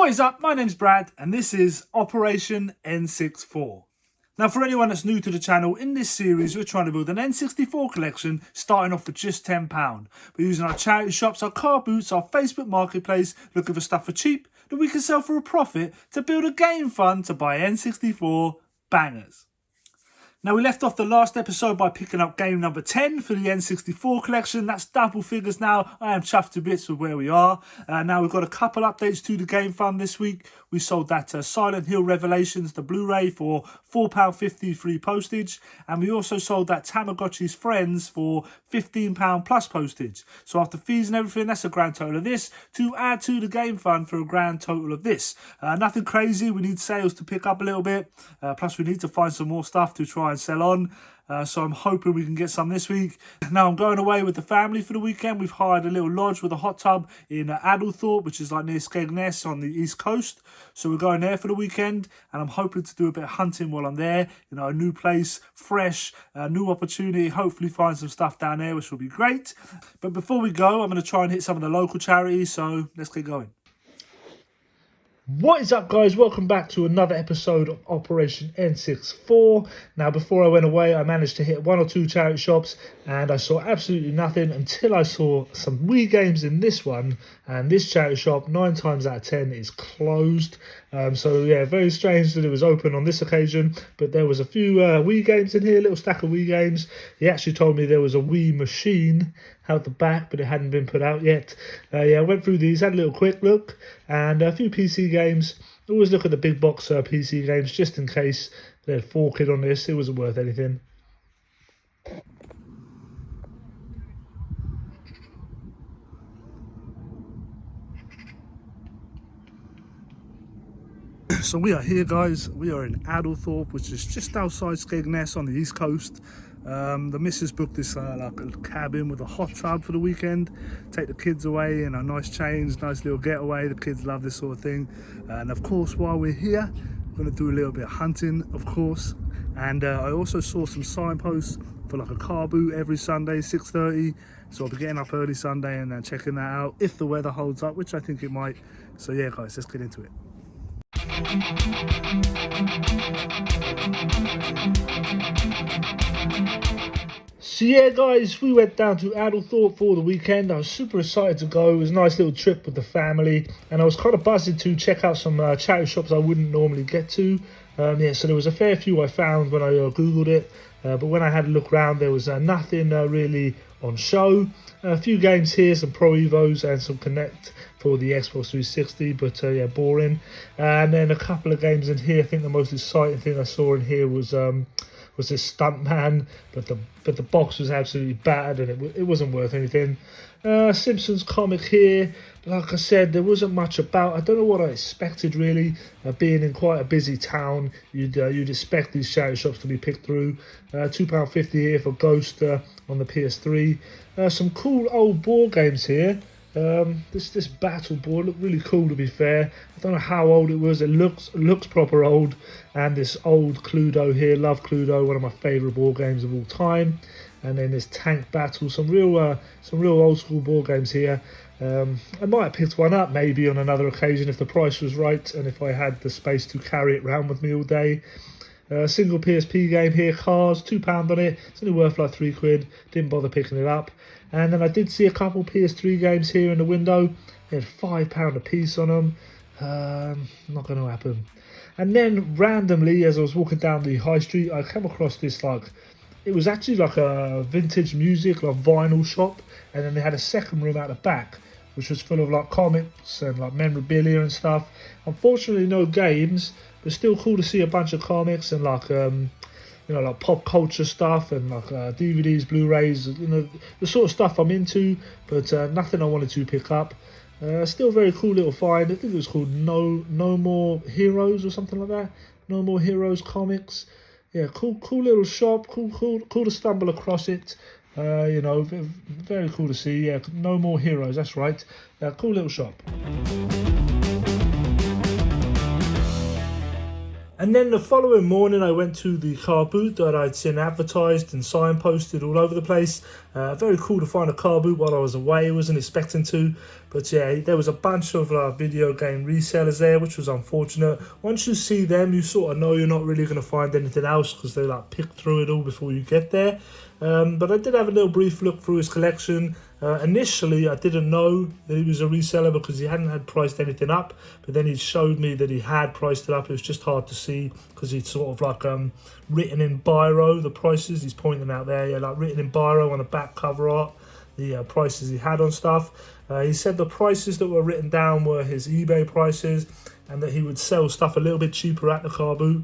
What is up? My name's Brad and this is Operation N64. Now for anyone that's new to the channel, in this series we're trying to build an N64 collection starting off for just £10. We're using our charity shops, our car boots, our Facebook marketplace, looking for stuff for cheap that we can sell for a profit to build a game fund to buy N64 bangers. Now, we left off the last episode by picking up game number 10 for the N64 collection. That's double figures now. I am chuffed to bits with where we are. Now, we've got a couple updates to the game fund this week. We sold that Silent Hill Revelations, the Blu-ray, for £4.50 free postage. And we also sold that Tamagotchi's Friends for £15 plus postage. So after fees and everything, that's a grand total of this to add to the game fund for a grand total of this. Nothing crazy. We need sales to pick up a little bit. Plus, we need to find some more stuff to try and sell on. So I'm hoping we can get some this week. Now I'm going away with the family for the weekend. We've hired a little lodge with a hot tub in Adderthorpe, which is like near Skegness on the east coast. So we're going there for the weekend, and I'm hoping to do a bit of hunting while I'm there. You know, a new place, fresh, new opportunity. Hopefully find some stuff down there, which will be great. But before we go, I'm going to try and hit some of the local charities. So let's get going. What is up, guys? Welcome back to another episode of Operation N64. Now, before I went away, I managed to hit one or two charity shops and I saw absolutely nothing until I saw some Wii games in this one, and this charity shop 9 times out of 10 is closed. So yeah, very strange that it was open on this occasion, but there was a few Wii games in here, a little stack of Wii games. He actually told me there was a Wii machine out the back, but it hadn't been put out yet. Yeah, I went through these, had a little quick look, and a few PC games. Always look at the big box PC games just in case they had 4 on this. It wasn't worth anything. So we are here, guys. We are in Adderthorpe, which is just outside Skegness on the east coast. The missus booked this like a cabin with a hot tub for the weekend. Take the kids away, and a nice change, nice little getaway. The kids love this sort of thing. And of course, while we're here, we're going to do a little bit of hunting, of course. And I also saw some signposts for like a car boot every Sunday, 6:30. So I'll be getting up early Sunday and then checking that out if the weather holds up, which I think it might. So yeah, guys, let's get into it. So yeah, guys, we went down to Adderthorpe for the weekend. I was super excited to go. It was a nice little trip with the family, and I was kind of buzzing to check out some charity shops I wouldn't normally get to. Yeah, so there was a fair few I found when I googled it, but when I had a look around, there was nothing really on show. A few games here, some Pro Evos and some Connect for the Xbox 360, but yeah, boring. And then a couple of games in here. I think the most exciting thing I saw in here was this Stuntman, but the box was absolutely battered and it wasn't worth anything. Simpsons comic here. Like I said, there wasn't much about. I don't know what I expected really. Being in quite a busy town, you'd expect these charity shops to be picked through. £2.50 here for Ghost on the PS3. Some cool old board games here. This battle board looked really cool, to be fair. I don't know how old it was. It looks proper old. And this old Cluedo here, love Cluedo, one of my favourite board games of all time. And then this Tank Battle, some real old school board games here. I might have picked one up maybe on another occasion if the price was right and if I had the space to carry it around with me all day. Single PSP game here, Cars, £2 on it. It's only worth like £3. Didn't bother picking it up. And then I did see a couple PS3 games here in the window. They had £5 a piece on them. Not going to happen. And then randomly, as I was walking down the high street, I came across this it was actually like a vintage music, like vinyl shop. And then they had a second room out the back, which was full of like comics and like memorabilia and stuff. Unfortunately, no games, but still cool to see a bunch of comics and like like pop culture stuff and like DVDs, Blu-rays, the sort of stuff I'm into, but nothing I wanted to pick up. Still very cool little find. I think it was called No More Heroes or something like that. No More Heroes comics. Yeah, cool little shop. Cool to stumble across it. Very cool to see. Yeah, No More Heroes. That's right. Cool little shop. And then the following morning, I went to the car boot that I'd seen advertised and signposted all over the place. Very cool to find a car boot while I was away. I wasn't expecting to. But yeah, there was a bunch of video game resellers there, which was unfortunate. Once you see them, you sort of know you're not really going to find anything else because they like pick through it all before you get there. But I did have a little brief look through his collection. Initially, I didn't know that he was a reseller because he hadn't had priced anything up. But then he showed me that he had priced it up. It was just hard to see because he'd sort of like written in biro the prices. He's pointing out there, yeah, like written in biro on the back cover art, the prices he had on stuff. He said the prices that were written down were his eBay prices and that he would sell stuff a little bit cheaper at the car boot.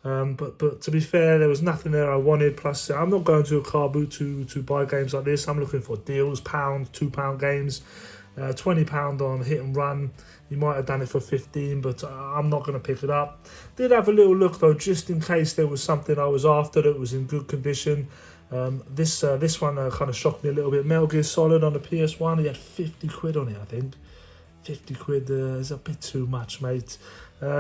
But to be fair, there was nothing there I wanted. Plus, I'm not going to a car boot to buy games like this. I'm looking for deals, £1, £2 games, £20 on hit and run. You might have done it for 15, but I'm not going to pick it up. Did have a little look though, just in case there was something I was after that was in good condition. This one kind of shocked me a little bit. Metal Gear Solid on the PS1. He had 50 quid on it, I think. 50 quid is a bit too much, mate.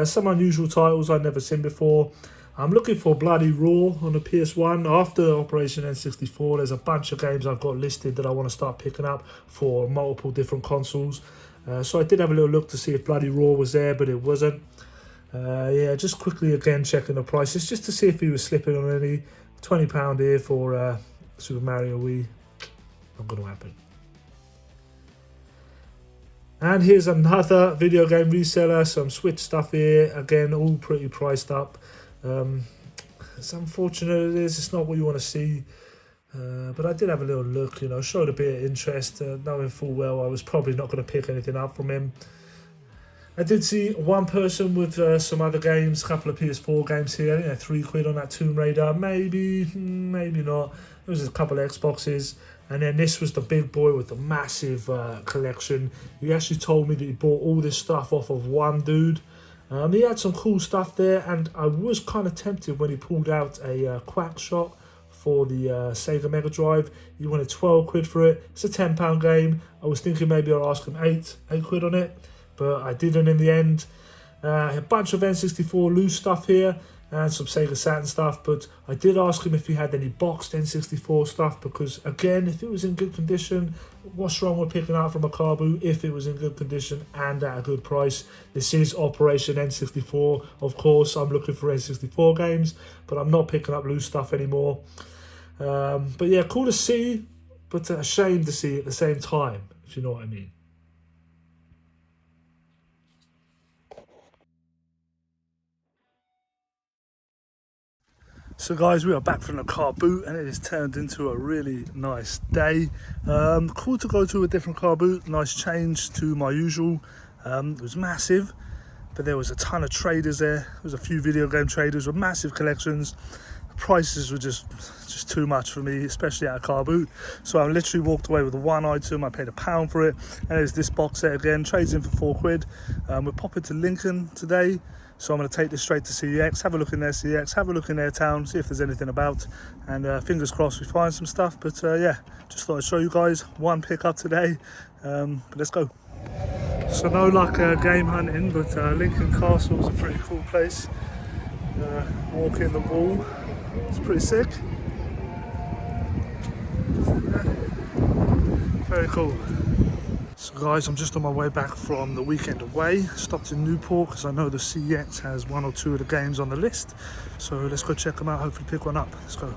Some unusual titles I'd never seen before. I'm looking for Bloody Raw on the PS1. After Operation N64, there's a bunch of games I've got listed that I want to start picking up for multiple different consoles. So I did have a little look to see if Bloody Raw was there, but it wasn't. Yeah, just quickly again checking the prices just to see if he was slipping on any. £20 here for Super Mario Wii. Not going to happen. And here's another video game reseller, some Switch stuff here. Again, all pretty priced up. It's unfortunate it is, it's not what you want to see. But I did have a little look, you know, showed a bit of interest, knowing full well I was probably not going to pick anything up from him. I did see one person with some other games, a couple of PS4 games here. I think they're £3 on that Tomb Raider. Maybe not. There was a couple of Xboxes. And then this was the big boy with the massive collection. He actually told me that he bought all this stuff off of one dude. He had some cool stuff there. And I was kind of tempted when he pulled out a Quack Shot for the Sega Mega Drive. He wanted 12 quid for it. It's a £10 game. I was thinking maybe I'll ask him 8 quid on it. But I didn't in the end. A bunch of N64 loose stuff here and some Sega Saturn stuff, but I did ask him if he had any boxed N64 stuff because, again, if it was in good condition, what's wrong with picking out from a car boot if it was in good condition and at a good price? This is Operation N64. Of course, I'm looking for N64 games, but I'm not picking up loose stuff anymore. But yeah, cool to see, but a shame to see at the same time, if you know what I mean. So guys, we are back from the car boot and it has turned into a really nice day. Cool to go to a different car boot, nice change to my usual. It was massive, but there was a ton of traders there. There was a few video game traders with massive collections. The prices were just too much for me, especially at a car boot. So I literally walked away with one item. I paid £1 for it. And there's this box set again, trades in for 4 quid. We're popping to Lincoln today. So I'm going to take this straight to CEX, have a look in their CEX, have a look in their town, see if there's anything about, and fingers crossed we find some stuff. But yeah, just thought I'd show you guys one pickup today. But let's go. So no luck game hunting, but Lincoln Castle is a pretty cool place. Walking the wall, it's pretty sick. Very cool. So guys, I'm just on my way back from the weekend away. Stopped in Newport because I know the CX has 1 or 2 of the games on the list. So let's go check them out, hopefully pick one up. Let's go.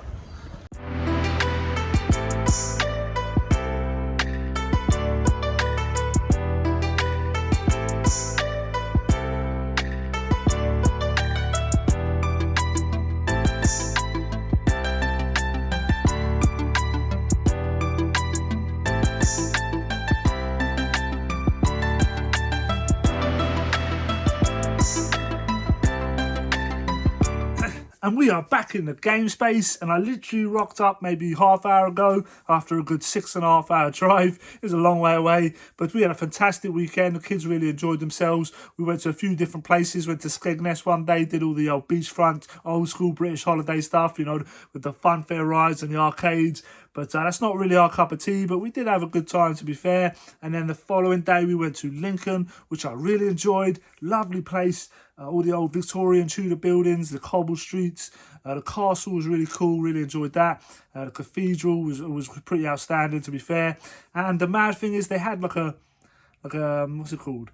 And we are back in the game space, and I literally rocked up maybe half hour ago after a good 6.5 hour drive. It was a long way away, but we had a fantastic weekend. The kids really enjoyed themselves. We went to a few different places, went to Skegness one day, did all the old beachfront, old school British holiday stuff, you know, with the funfair rides and the arcades. but that's not really our cup of tea, but we did have a good time, to be fair. And then the following day we went to Lincoln, which I really enjoyed. Lovely place, all the old Victorian Tudor buildings, the cobble streets, the castle was really cool, really enjoyed that. The cathedral was pretty outstanding, to be fair. And the mad thing is they had like a what's it called?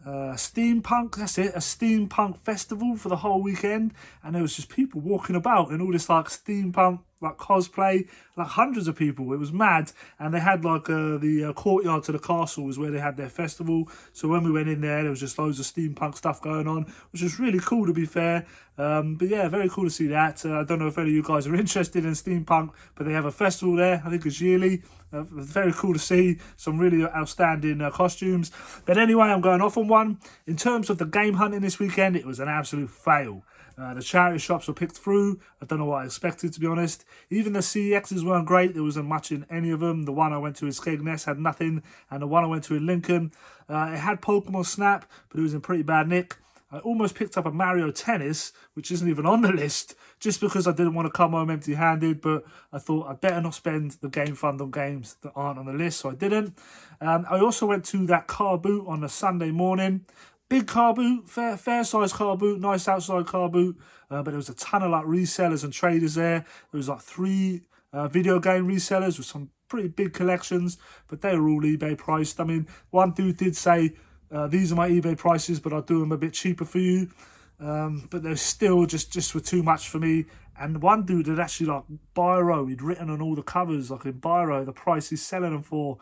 Steampunk, that's it, a steampunk festival for the whole weekend, and there was just people walking about in all this like steampunk like cosplay, like hundreds of people. It was mad. And they had like the courtyard to the castle was where they had their festival, so when we went in there was just loads of steampunk stuff going on, which was really cool, to be fair. But yeah, very cool to see that. I don't know if any of you guys are interested in steampunk, but they have a festival there, I think it's yearly. Very cool to see some really outstanding costumes. But anyway, I'm going off on one. In terms of the game hunting this weekend, it was an absolute fail. The charity shops were picked through. I don't know what I expected, to be honest. Even the CEXs weren't great. There wasn't much in any of them. The one I went to in Skegness had nothing, and the one I went to in Lincoln, it had Pokemon Snap, but it was in pretty bad nick. I almost picked up a Mario Tennis, which isn't even on the list, just because I didn't want to come home empty-handed, but I thought I'd better not spend the game fund on games that aren't on the list, so I didn't. I also went to that car boot on a Sunday morning. Big car boot, fair size car boot, nice outside car boot, but there was a ton of like resellers and traders there. There was like 3 video game resellers with some pretty big collections, but they were all eBay priced. I mean, one dude did say, these are my eBay prices, but I'll do them a bit cheaper for you. But they're still just were too much for me. And one dude had actually like biro, he'd written on all the covers, like in biro, the price he's selling them for,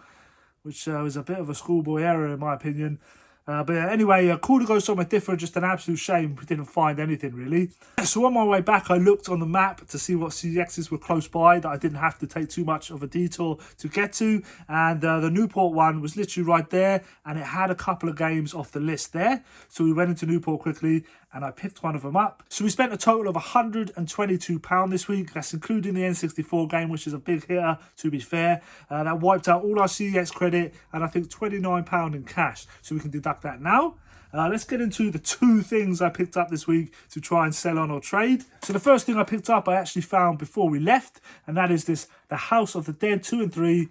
which was a bit of a schoolboy error in my opinion. But anyway, cool to go somewhere different. Just an absolute shame we didn't find anything really. So on my way back, I looked on the map to see what CEXs were close by that I didn't have to take too much of a detour to get to. And the Newport one was literally right there, and it had a couple of games off the list there. So we went into Newport quickly, and I picked one of them up. So we spent a total of £122 this week. That's including the N64 game, which is a big hitter, to be fair. That wiped out all our CEX credit, and I think £29 in cash. So we can deduct that now. Let's get into the 2 things I picked up this week to try and sell on or trade. So the first thing I picked up I actually found before we left, and that is the House of the Dead 2 and 3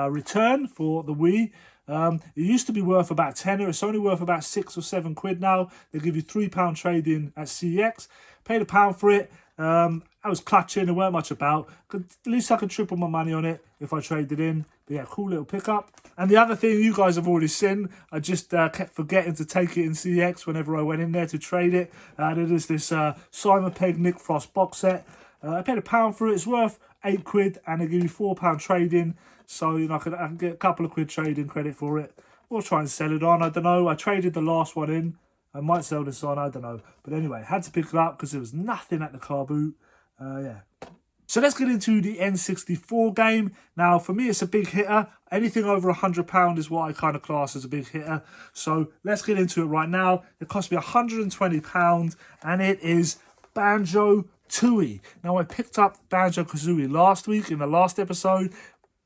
return for the Wii. It used to be worth about £10. It's only worth about £6 or £7 now. They give you £3 trade-in at CEX. Paid £1 for it. I was clutching, there weren't much about. At least I could triple my money on it if I traded in. But yeah, cool little pickup. And the other thing you guys have already seen, I just kept forgetting to take it in CEX whenever I went in there to trade it. And it is this Simon Pegg Nick Frost box set. I paid £1 for it. It's worth £8, and they give you £4 trade-in. So, you know, I can get a couple of quid trading credit for it. We'll try and sell it on. I don't know. I traded the last one in. I might sell this on. I don't know. But anyway, had to pick it up because there was nothing at the car boot. Yeah. So let's get into the N64 game. Now, for me, it's a big hitter. Anything over £100 is what I kind of class as a big hitter. So let's get into it right now. It cost me £120, and it is Banjo-Tooie. Now, I picked up Banjo-Kazooie last week in the last episode.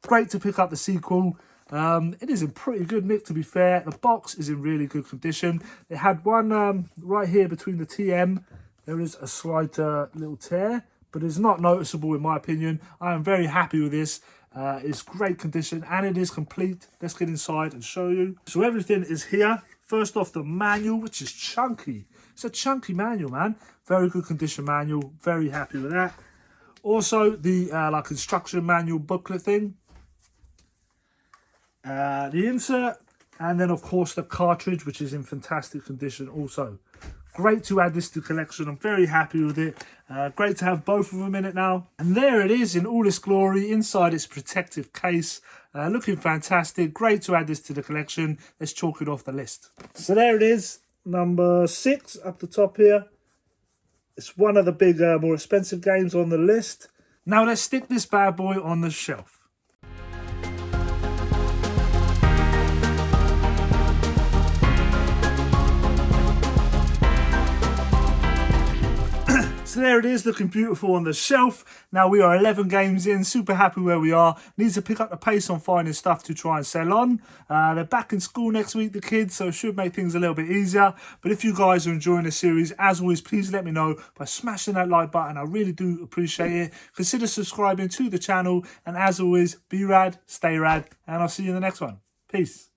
Great to pick up the sequel. It is in pretty good nick, to be fair. The box is in really good condition. It had one right here between the TM. There is a slight little tear, but it's not noticeable in my opinion. I am very happy with this. It's great condition and it is complete. Let's get inside and show you. So everything is here. First off, the manual, which is chunky. It's a chunky manual, man. Very good condition manual. Very happy with that. Also, the like instruction manual booklet thing. The insert, and then of course the cartridge, which is in fantastic condition also. Great to add this to the collection. I'm very happy with it. Great to have both of them in it now. And there it is in all its glory inside its protective case. Looking fantastic. Great to add this to the collection. Let's chalk it off the list. So there it is, number 6 up the top here. It's one of the big, more expensive games on the list. Now let's stick this bad boy on the shelf. So there it is, looking beautiful on the shelf. Now we are 11 games in, super happy where we are. Need to pick up the pace on finding stuff to try and sell on. They're back in school next week, the kids, so it should make things a little bit easier. But if you guys are enjoying the series, as always, please let me know by smashing that like button. I really do appreciate it. Consider subscribing to the channel. And as always, be rad, stay rad, and I'll see you in the next one. Peace.